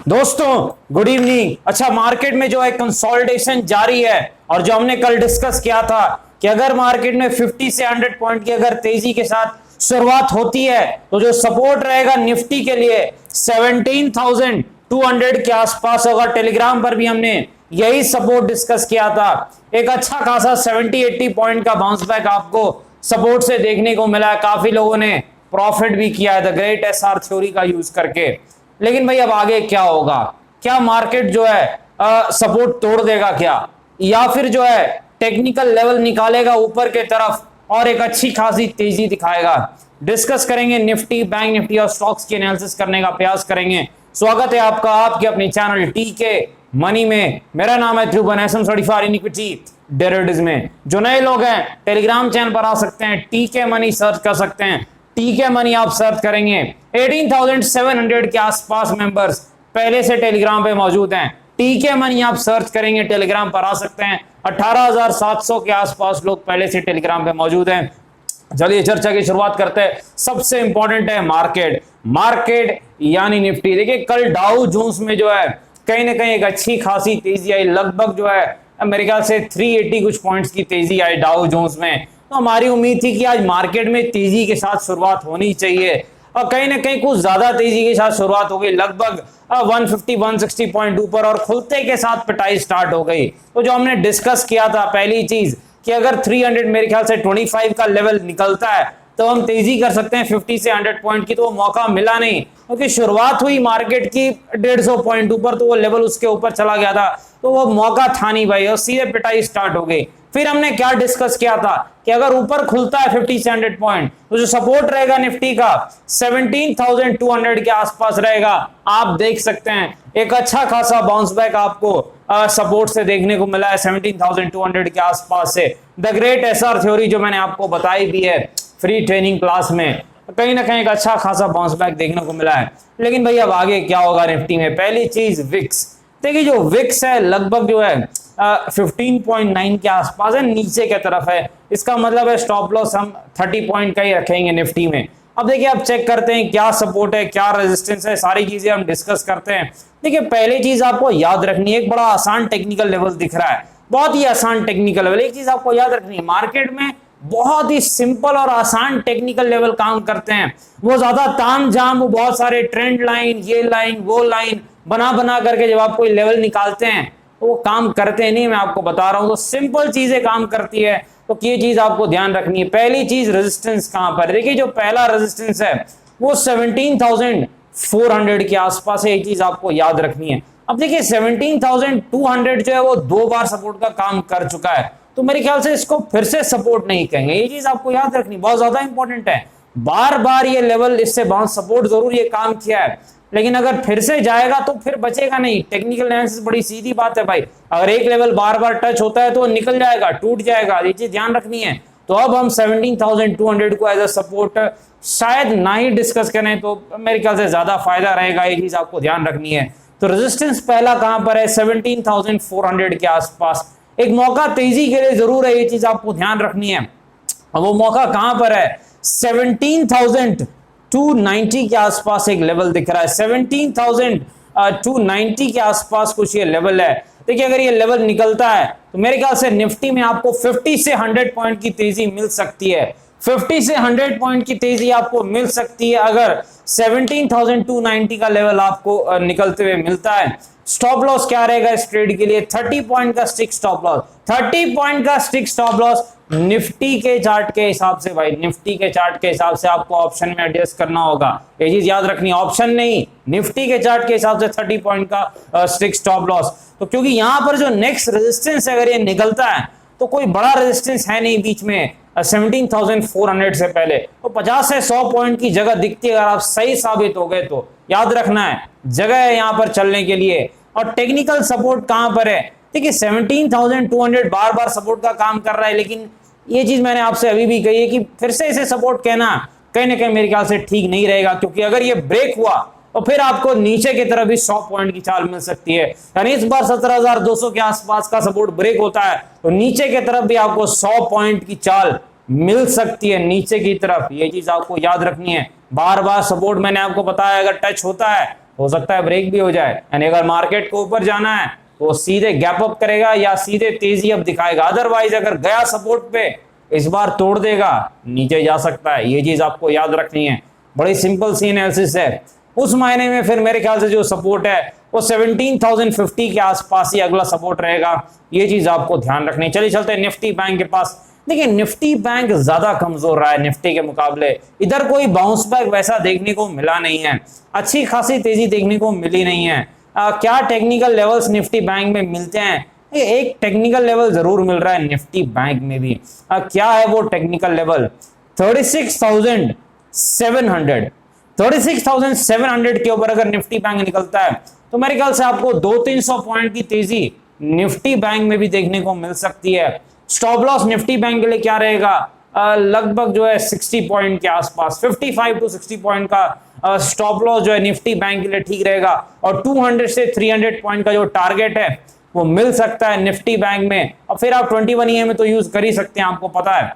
दोस्तों good evening. अच्छा, market में जो है कंसोलिडेशन जारी है और जो हमने कल डिस्कस किया था कि अगर मार्केट में 50 से 100 पॉइंट की अगर तेजी के साथ शुरुआत होती है तो जो सपोर्ट रहेगा निफ्टी के लिए 17,200 के आसपास होगा। टेलीग्राम पर भी हमने यही सपोर्ट डिस्कस किया था। एक अच्छा खासा 70-80 पॉइंट का बाउंस बैक आपको सपोर्ट से देखने को मिला है। काफी लोगों ने प्रॉफिट भी किया है द ग्रेट एसआर थ्योरी का यूज करके। लेकिन भाई अब आगे क्या होगा? क्या मार्केट जो है सपोर्ट तोड़ देगा क्या, या फिर जो है टेक्निकल लेवल निकालेगा ऊपर के तरफ और एक अच्छी खासी तेजी दिखाएगा? डिस्कस करेंगे निफ्टी, बैंक निफ्टी और स्टॉक्स की एनालिसिस करने का प्रयास करेंगे। स्वागत है आपका आपके अपने चैनल टीके मनी में। मेरा नाम है Dhruv SM certified in equity derivatives में। जो नए लोग हैं टेलीग्राम चैनल पर आ सकते हैं, टीके मनी सर्च कर सकते हैं। टीके मनी आप सर्च करेंगे 18,700 के आसपास मेंबर्स पहले से टेलीग्राम पे मौजूद हैं। टीके मनी आप सर्च करेंगे टेलीग्राम पर आ सकते हैं। 18,700 के आसपास लोग पहले से टेलीग्राम पे मौजूद हैं। चलिए चर्चा की शुरुआत करते हैं। सबसे इंपॉर्टेंट है मार्केट यानी निफ्टी। देखिए कल डाउ जोन्स में जो है कहीं ना कहीं एक अच्छी खासी तेजी आई। लगभग जो है मेरे ख्याल से 380 कुछ पॉइंट्स की तेजी आई डाउ जोन्स में। तो हमारी उम्मीद थी कि आज मार्केट में तेजी के साथ शुरुआत होनी चाहिए और कहीं ना कहीं कुछ ज्यादा तेजी के साथ शुरुआत हो गई। लगभग 150-160 पॉइंट ऊपर और खुलते के साथ पिटाई स्टार्ट हो गई। तो जो हमने डिस्कस किया था पहली चीज कि अगर 300 मेरे ख्याल से 25 का लेवल निकलता है तो हम तेजी कर सकते हैं 50 से 100 पॉइंट की। तो वो मौका मिला नहीं क्योंकि शुरुआत हुई मार्केट की 150 पॉइंट ऊपर, तो वो लेवल उसके ऊपर चला गया था, तो वो मौका था नहीं भाई और सीधे पिटाई स्टार्ट हो गई। फिर हमने क्या डिस्कस किया था कि अगर ऊपर खुलता है 50 से 100 पॉइंट तो जो सपोर्ट रहेगा निफ्टी का 17,200 के आसपास रहेगा। आप देख सकते हैं एक अच्छा खासा बाउंस बैक आपको सपोर्ट से देखने को मिला है 17,200 के आसपास से। द ग्रेट एसआर थ्योरी जो मैंने आपको बताई भी है फ्री ट्रेनिंग क्लास में, कहीं ना कहीं एक अच्छा खासा बाउंस बैक देखने को मिला है। लेकिन भाई अब आगे क्या होगा निफ्टी में? पहली चीज विक्स। देखिए जो विक्स है लगभग जो है 15.9 के आसपास है, नीचे की तरफ है। इसका मतलब है स्टॉप लॉस हम 30 पॉइंट का ही रखेंगे निफ्टी में। अब देखिए आप चेक करते हैं क्या सपोर्ट है क्या रेजिस्टेंस है, सारी चीजें हम डिस्कस करते हैं। देखिए पहली चीज आपको याद रखनी है, एक बड़ा आसान टेक्निकल लेवल दिख रहा है, बहुत ही आसान टेक्निकल लेवल। एक चीज आपको याद रखनी है, मार्केट में बहुत ही सिंपल और आसान टेक्निकल लेवल काम करते हैं। वो ज्यादा ताम झाम, वो बहुत सारे ट्रेंड लाइन, ये लाइन वो लाइन बना करके जब आप कोई लेवल निकालते हैं तो वो काम करते नहीं। मैं आपको बता रहा हूं तो सिंपल चीजें काम करती है। तो ये चीज आपको ध्यान रखनी है। पहली चीज रेजिस्टेंस कहां पर? देखिए जो पहला रेजिस्टेंस है वो 17,400 के आसपास है, ये चीज आपको याद रखनी है। अब देखिए 17,200 जो है वो 2 बार सपोर्ट का काम कर चुका है, तो मेरे ख्याल से इसको फिर से सपोर्ट नहीं कहेंगे। ये चीज आपको याद रखनी बहुत ज्यादा इंपॉर्टेंट है। बार बार ये लेवल इससे बाउंस सपोर्ट जरूर ये काम किया है, लेकिन अगर फिर से जाएगा तो फिर बचेगा नहीं। टेक्निकल एनालिसिस बड़ी सीधी बात है भाई, अगर एक लेवल बार बार टच होता है तो निकल जाएगा, टूट जाएगा, ये चीज ध्यान रखनी है। तो अब हम 17,200 को एज अ सपोर्ट शायद ना ही डिस्कस करें तो मेरे ख्याल से ज्यादा फायदा रहेगा, ये चीज आपको ध्यान रखनी है। तो रेजिस्टेंस पहला कहां पर है? 17,400 के आसपास। एक मौका तेजी के लिए जरूर है, ये चीज आपको ध्यान रखनी है। वो मौका कहां पर है? 17,290 के आसपास एक लेवल दिख रहा है। 17,290 के आसपास कुछ ये लेवल है। देखिए अगर ये लेवल निकलता है तो मेरे ख्याल से निफ्टी में आपको 50 से 100 पॉइंट की तेजी मिल सकती है। 50 से 100 पॉइंट की तेजी आपको मिल सकती है अगर 17,290 का लेवल आपको निकलते हुए मिलता है। स्टॉप लॉस क्या रहेगा इस ट्रेड के लिए? 30 पॉइंट का स्टिक स्टॉप लॉस। 30 पॉइंट का स्टिक स्टॉप लॉस निफ्टी के चार्ट के हिसाब से भाई, निफ्टी के चार्ट के हिसाब से आपको ऑप्शन में एडजस्ट करना होगा, ये चीज याद रखनी है। ऑप्शन नहीं, निफ्टी के चार्ट के हिसाब से 30 पॉइंट का स्टिक स्टॉप लॉस। तो क्योंकि यहां पर जो नेक्स्ट रेजिस्टेंस है अगर ये निकलता है तो कोई बड़ा रेजिस्टेंस है नहीं बीच में 17,400 से पहले, तो 50 से 100 पॉइंट की जगह दिखती है। अगर आप सही साबित हो गए तो याद रखना है जगह है यहां पर चलने के लिए। और टेक्निकल सपोर्ट कहां पर है? देखिए 17,200 बार बार सपोर्ट का काम कर रहा है, लेकिन ये चीज मैंने आपसे अभी भी कही है कि फिर से इसे सपोर्ट कहना कहीं ना कहीं मेरे ख्याल से ठीक नहीं रहेगा, क्योंकि अगर ये ब्रेक हुआ तो फिर आपको नीचे की तरफ भी 100 पॉइंट की चाल मिल सकती है। यानी इस बार 17,200 के आसपास का सपोर्ट ब्रेक होता है तो नीचे की तरफ भी आपको 100 पॉइंट की चाल मिल सकती है नीचे की तरफ, ये चीज आपको याद रखनी है। बार बार सपोर्ट मैंने आपको बताया अगर टच होता है हो सकता है ब्रेक भी हो जाए, यानी अगर मार्केट को ऊपर जाना है तो सीधे गैप अप करेगा या सीधे तेजी अब दिखाएगा, अदरवाइज अगर गया सपोर्ट पे इस बार तोड़ देगा नीचे जा सकता है, ये चीज आपको याद रखनी है। बड़ी सिंपल सी एनालिसिस है। उस मायने में फिर मेरे ख्याल से जो सपोर्ट है वो 17,050 के आसपास ही अगला सपोर्ट रहेगा, ये चीज आपको ध्यान रखनी है। चलिए चलते हैं निफ्टी बैंक के पास। देखिए निफ्टी बैंक ज्यादा कमजोर रहा है निफ्टी के मुकाबले, इधर कोई बाउंस बैक वैसा देखने को मिला नहीं है, अच्छी खासी तेजी देखने को मिली नहीं है। क्या टेक्निकल लेवल्स निफ्टी बैंक में मिलते हैं? एक टेक्निकल लेवल जरूर मिल रहा है निफ्टी बैंक में भी। क्या है वो टेक्निकल लेवल? 36,700 के ऊपर अगर निफ्टी बैंक निकलता है तो मेरे ख्याल से आपको 200-300 पॉइंट की तेजी निफ्टी बैंक में भी देखने को मिल सकती है। स्टॉप लॉस निफ्टी बैंक के लिए क्या रहेगा? लगभग जो है 60 पॉइंट के आसपास, 55 to 60 पॉइंट का स्टॉप लॉस जो है निफ्टी बैंक के लिए ठीक रहेगा, और 200 से 300 पॉइंट का जो टारगेट है वो मिल सकता है निफ्टी बैंक में। और फिर आप 21 EM में तो यूज कर ही सकते हैं, आपको पता है।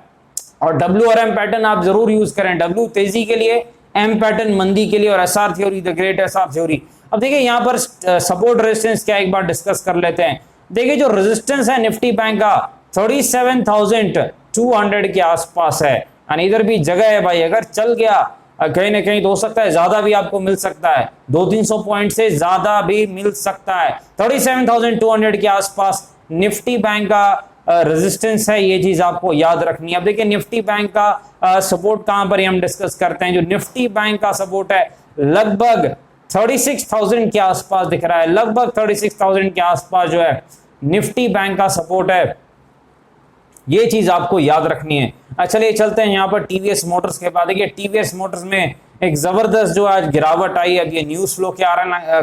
और डब्ल्यू और एम पैटर्न आप जरूर यूज करें, डब्ल्यू तेजी के लिए, एम पैटर्न मंदी के लिए, और SR theory the great SR theory. अब देखिए यहाँ पर सपोर्ट रेजिस्टेंस क्या एक बार डिस्कस कर लेते हैं। देखिए जो रेजिस्टेंस है निफ्टी बैंक का 37,200 के आसपास है, और इधर भी जगह है भाई, अगर चल गया कहीं ना कहीं तो हो सकता है ज्यादा भी आपको मिल सकता है, 200-300 पॉइंट से ज्यादा भी मिल सकता है। 37,200 के आसपास निफ्टी बैंक का रेजिस्टेंस है, ये चीज आपको याद रखनी है। अब देखिए निफ्टी बैंक का सपोर्ट कहां पर हम डिस्कस करते हैं। जो निफ्टी बैंक का सपोर्ट है लगभग 36,000 के आसपास दिख रहा है, लगभग 36,000 के आसपास जो है निफ्टी बैंक का सपोर्ट है, ये चीज आपको याद रखनी है। चलिए चलते हैं यहाँ पर टीवीएस मोटर्स के बाद। देखिए टीवीएस मोटर्स में एक जबरदस्त जो आज गिरावट आई है, अब ये न्यूज फ्लो के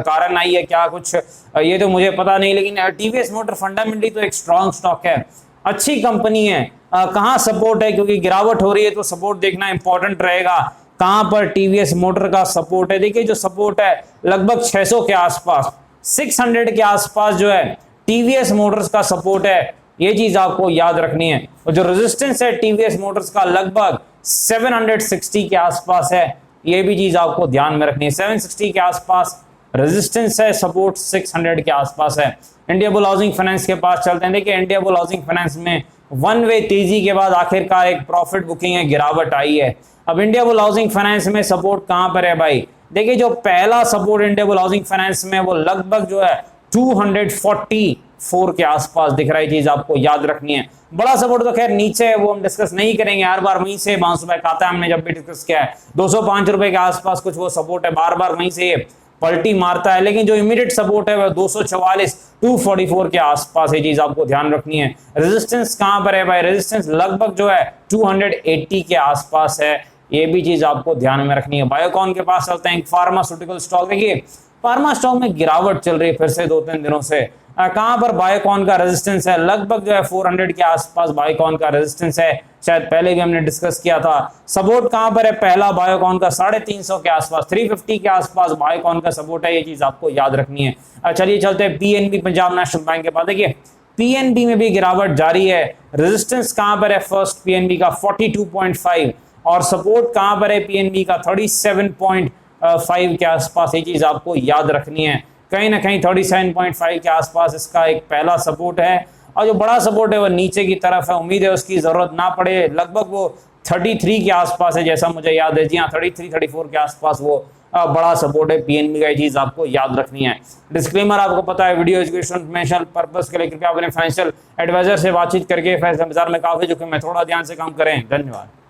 कारण आई है क्या कुछ ये तो मुझे पता नहीं, लेकिन टीवीएस मोटर फंडामेंटली तो एक स्ट्रॉन्ग स्टॉक है, अच्छी कंपनी है। कहाँ सपोर्ट है, क्योंकि गिरावट हो रही है तो सपोर्ट देखना इंपॉर्टेंट रहेगा। कहां पर टीवीएस मोटर का सपोर्ट है? देखिए जो सपोर्ट है लगभग 600 के आसपास, 600 के आसपास जो है टीवीएस मोटर्स का सपोर्ट है, ये चीज आपको याद रखनी है। और जो रेजिस्टेंस है टीवीएस मोटर्स का लगभग 760 के आसपास है, ये भी चीज आपको ध्यान में रखनी है। 760 के आसपास रेजिस्टेंस है, सपोर्ट 600 के आसपास है। इंडियाबुल हाउसिंग फाइनेंस के पास चलते हैं। देखिए इंडियाबुल हाउसिंग फाइनेंस में वन वे तेजी के बाद आखिरकार एक प्रॉफिट बुकिंग है, गिरावट आई है। अब इंडियाबुल हाउसिंग फाइनेंस में सपोर्ट कहां पर है भाई? देखिए जो पहला सपोर्ट इंडियाबुल हाउसिंग फाइनेंस में वो लगभग जो है 244 के आसपास दिख रहा है, चीज आपको याद रखनी है। बड़ा सपोर्ट तो खैर नीचे है, वो हम डिस्कस नहीं करेंगे, हर बार वहीं से बाउंस बैक आता है, हमने जब भी डिस्कस किया है 205 रुपए के आसपास कुछ वो सपोर्ट है, बार बार वहीं से ये पलटी मारता है। लेकिन जो इमीडिएट सपोर्ट है वह 244 244 के आसपास, ये चीज आपको ध्यान रखनी है। रेजिस्टेंस कहां पर है भाई? रेजिस्टेंस लगभग जो है 280 के आसपास है, ये भी चीज आपको ध्यान में रखनी है। बायोकॉन के पास चलते हैं, फार्मास्यूटिकल स्टॉक। देखिए फार्मा स्टॉक में गिरावट चल रही है फिर से 2-3 दिनों से। कहां पर बायोकॉन का रेजिस्टेंस है? लगभग जो है 400 के आसपास बायोकॉन का रेजिस्टेंस है, शायद पहले भी हमने डिस्कस किया था। सपोर्ट कहां पर है? पहला बायोकॉन का 350 के आसपास, 350 के आसपास बायोकॉन का सपोर्ट है, ये चीज आपको याद रखनी है। चलिए चलते हैं पीएनबी पंजाब नेशनल बैंक के पास। देखिए पीएनबी में भी गिरावट जारी है। रेजिस्टेंस कहां पर है? फर्स्ट पीएनबी का 42.5, और सपोर्ट कहां पर है पीएनबी का? 37.5 के आसपास, ये चीज आपको याद रखनी है। कहीं ना कहीं 37.5 के आसपास इसका एक पहला सपोर्ट है, और जो बड़ा सपोर्ट है वो नीचे की तरफ है, उम्मीद है उसकी जरूरत ना पड़े। लगभग वो 33 के आसपास है, जैसा मुझे याद है। जी हाँ, 33-34 के आसपास वो बड़ा सपोर्ट है पीएनबी का, चीज आपको याद रखनी है। डिस्क्लेमर आपको पता है, वीडियो एजुकेशन इन्फॉर्मेशन पर्पस के लिए कृपया अपने फाइनेंशियल एडवाइजर से बातचीत करके फैसला बाजार में काफी जोखिम है, थोड़ा ध्यान से काम करें। धन्यवाद।